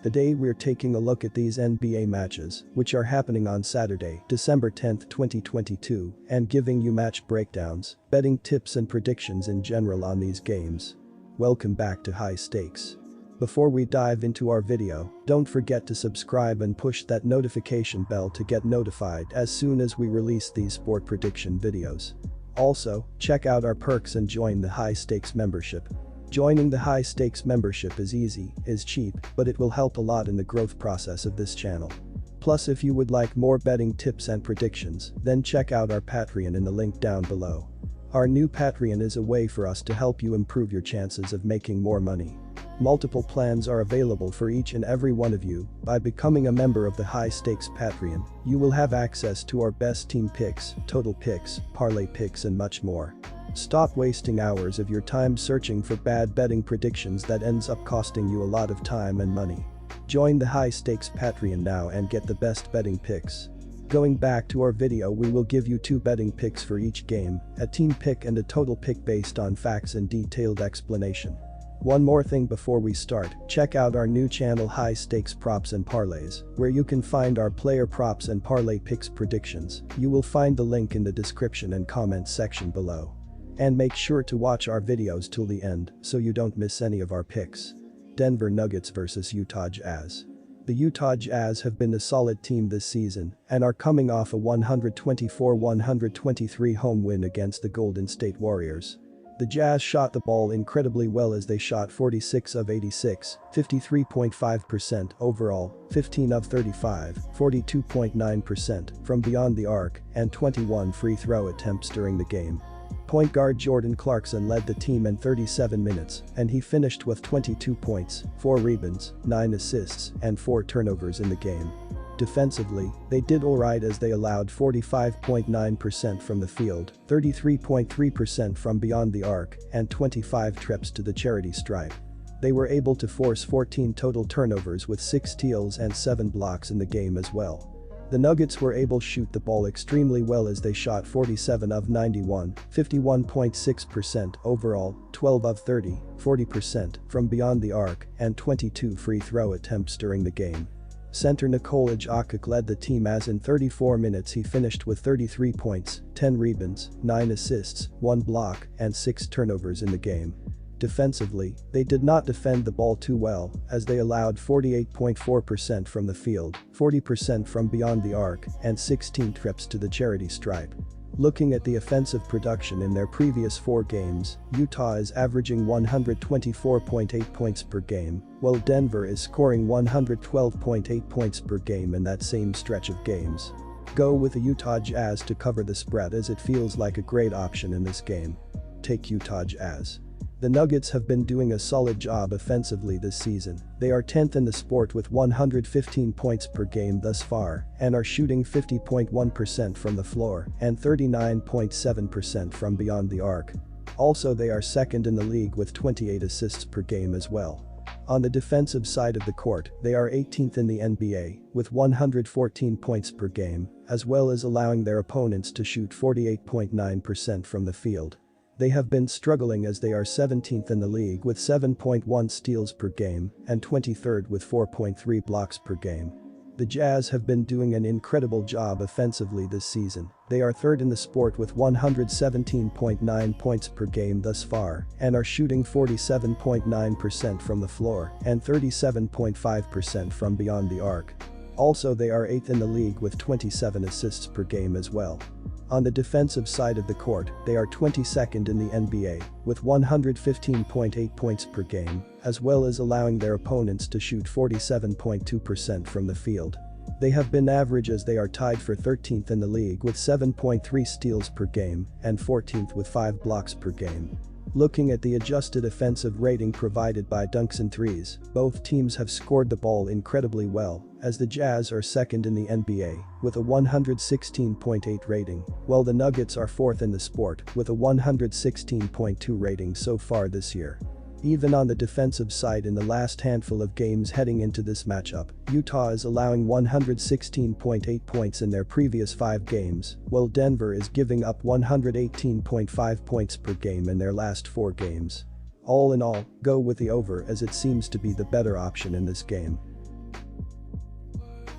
Today we're taking a look at these NBA matches, which are happening on Saturday, December 10, 2022, and giving you match breakdowns, betting tips and predictions in general on these games. Welcome back to High Stakes. Before we dive into our video, don't forget to subscribe and push that notification bell to get notified as soon as we release these sport prediction videos. Also, check out our perks and join the High Stakes membership. Joining the High Stakes membership is easy, is cheap, but it will help a lot in the growth process of this channel. Plus, if you would like more betting tips and predictions, then check out our Patreon in the link down below. Our new Patreon is a way for us to help you improve your chances of making more money. Multiple plans are available for each and every one of you. By becoming a member of the High Stakes Patreon, you will have access to our best team picks, total picks, parlay picks and much more. Stop wasting hours of your time searching for bad betting predictions that ends up costing you a lot of time and money. Join the High Stakes Patreon now and get the best betting picks. Going back to our video, we will give you 2 betting picks for each game, a team pick and a total pick based on facts and detailed explanation. One more thing before we start, check out our new channel High Stakes Props and Parlays, where you can find our player props and parlay picks predictions. You will find the link in the description and comments section below. And make sure to watch our videos till the end so you don't miss any of our picks. Denver Nuggets vs Utah Jazz. The Utah Jazz have been a solid team this season and are coming off a 124-123 home win against the Golden State Warriors. The Jazz shot the ball incredibly well as they shot 46 of 86, 53.5% overall, 15 of 35, 42.9% from beyond the arc, and 21 free throw attempts during the game. Point guard Jordan Clarkson led the team in 37 minutes, and he finished with 22 points, 4 rebounds, 9 assists, and 4 turnovers in the game. Defensively, they did alright as they allowed 45.9% from the field, 33.3% from beyond the arc, and 25 trips to the charity stripe. They were able to force 14 total turnovers with 6 steals and 7 blocks in the game as well. The Nuggets were able to shoot the ball extremely well as they shot 47 of 91, 51.6% overall, 12 of 30, 40% from beyond the arc, and 22 free throw attempts during the game. Center Nikola Jokic led the team as in 34 minutes he finished with 33 points, 10 rebounds, 9 assists, 1 block, and 6 turnovers in the game. Defensively, they did not defend the ball too well, as they allowed 48.4% from the field, 40% from beyond the arc, and 16 trips to the charity stripe. Looking at the offensive production in their previous 4 games, Utah is averaging 124.8 points per game, while Denver is scoring 112.8 points per game in that same stretch of games. Go with the Utah Jazz to cover the spread as it feels like a great option in this game. Take Utah Jazz. The Nuggets have been doing a solid job offensively this season. They are 10th in the sport with 115 points per game thus far and are shooting 50.1% from the floor and 39.7% from beyond the arc. Also, they are 2nd in the league with 28 assists per game as well. On the defensive side of the court, they are 18th in the NBA with 114 points per game, as well as allowing their opponents to shoot 48.9% from the field. They have been struggling as they are 17th in the league with 7.1 steals per game and 23rd with 4.3 blocks per game. The Jazz have been doing an incredible job offensively this season. They are 3rd in the sport with 117.9 points per game thus far and are shooting 47.9% from the floor and 37.5% from beyond the arc. Also, they are 8th in the league with 27 assists per game as well. On the defensive side of the court, they are 22nd in the NBA with 115.8 points per game, as well as allowing their opponents to shoot 47.2% from the field. They have been average as they are tied for 13th in the league with 7.3 steals per game and 14th with 5 blocks per game. Looking at the adjusted offensive rating provided by dunks and threes, both teams have scored the ball incredibly well, as the Jazz are 2nd in the NBA with a 116.8 rating, while the Nuggets are 4th in the sport with a 116.2 rating so far this year. Even on the defensive side in the last handful of games heading into this matchup, Utah is allowing 116.8 points in their previous 5 games, while Denver is giving up 118.5 points per game in their last 4 games. All in all, go with the over as it seems to be the better option in this game.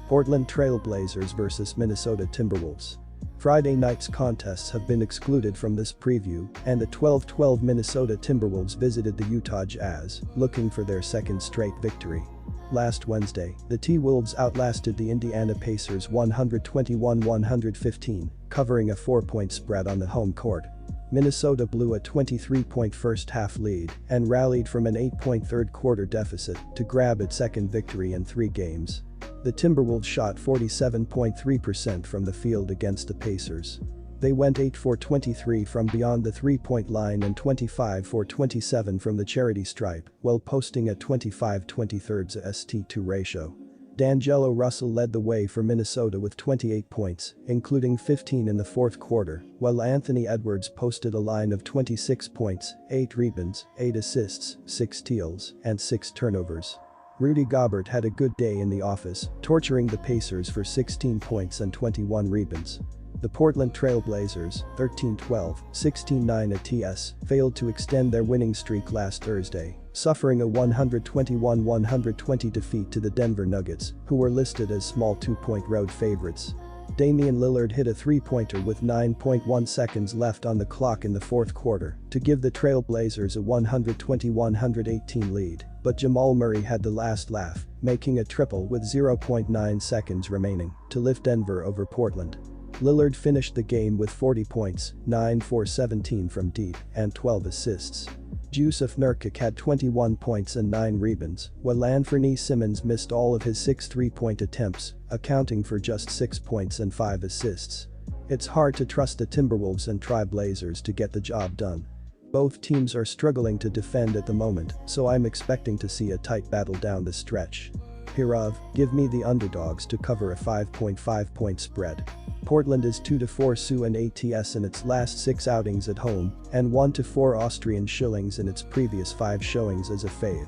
Portland Trail Blazers vs Minnesota Timberwolves. Friday night's contests have been excluded from this preview, and the 12-12 Minnesota Timberwolves visited the Utah Jazz, looking for their second straight victory. Last Wednesday, the T-Wolves outlasted the Indiana Pacers 121-115, covering a 4-point spread on the home court. Minnesota blew a 23-point first-half lead and rallied from an 8-point third-quarter deficit to grab its second victory in 3 games. The Timberwolves shot 47.3% from the field against the Pacers. They went 8 for 23 from beyond the three-point line and 25 for 27 from the charity stripe, while posting a 25/23 ST2 ratio. D'Angelo Russell led the way for Minnesota with 28 points, including 15 in the fourth quarter, while Anthony Edwards posted a line of 26 points, 8 rebounds, 8 assists, 6 steals, and 6 turnovers. Rudy Gobert had a good day in the office, torturing the Pacers for 16 points and 21 rebounds. The Portland Trail Blazers, 13-12, 16-9 ATS, failed to extend their winning streak last Thursday, suffering a 121-120 defeat to the Denver Nuggets, who were listed as small 2-point road favorites. Damian Lillard hit a three-pointer with 9.1 seconds left on the clock in the fourth quarter to give the Trail Blazers a 120-118 lead, but Jamal Murray had the last laugh, making a triple with 0.9 seconds remaining to lift Denver over Portland. Lillard finished the game with 40 points, 9 for 17 from deep, and 12 assists. Jusuf Nurkic had 21 points and 9 rebounds, while Anthony Simmons missed all of his 6 three-point attempts, accounting for just 6 points and 5 assists. It's hard to trust the Timberwolves and Blazers to get the job done. Both teams are struggling to defend at the moment, so I'm expecting to see a tight battle down the stretch. Hereof, give me the underdogs to cover a 5.5-point spread. Portland is 2-4 SU and ATS in its last 6 outings at home, and 1-4 Austrian shillings in its previous 5 showings as a fave.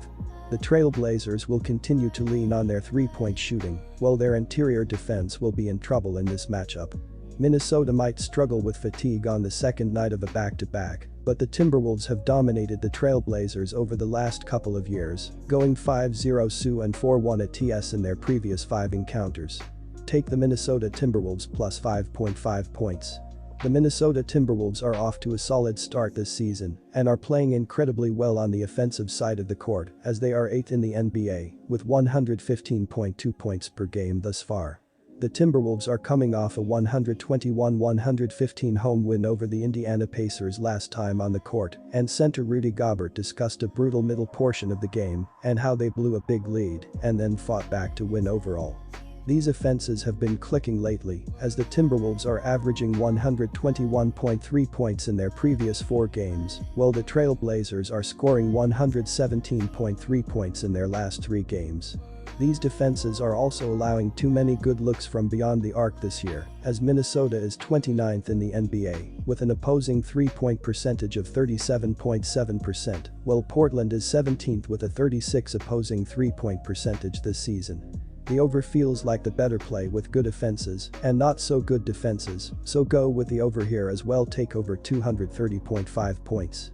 The Trail Blazers will continue to lean on their three-point shooting, while their interior defense will be in trouble in this matchup. Minnesota might struggle with fatigue on the second night of a back-to-back, but the Timberwolves have dominated the Trail Blazers over the last couple of years, going 5-0 SU and 4-1 ATS in their previous 5 encounters. Take the Minnesota Timberwolves plus 5.5 points. The Minnesota Timberwolves are off to a solid start this season and are playing incredibly well on the offensive side of the court, as they are 8th in the NBA with 115.2 points per game thus far. The Timberwolves are coming off a 121-115 home win over the Indiana Pacers last time on the court, and center Rudy Gobert discussed a brutal middle portion of the game and how they blew a big lead and then fought back to win overall. These offenses have been clicking lately, as the Timberwolves are averaging 121.3 points in their previous 4 games, while the Trail Blazers are scoring 117.3 points in their last 3 games. These defenses are also allowing too many good looks from beyond the arc this year, as Minnesota is 29th in the NBA with an opposing three-point percentage of 37.7%, while Portland is 17th with a 36 opposing three-point percentage this season. The over feels like the better play with good offenses and not so good defenses, so go with the over here as well. Take over 230.5 points.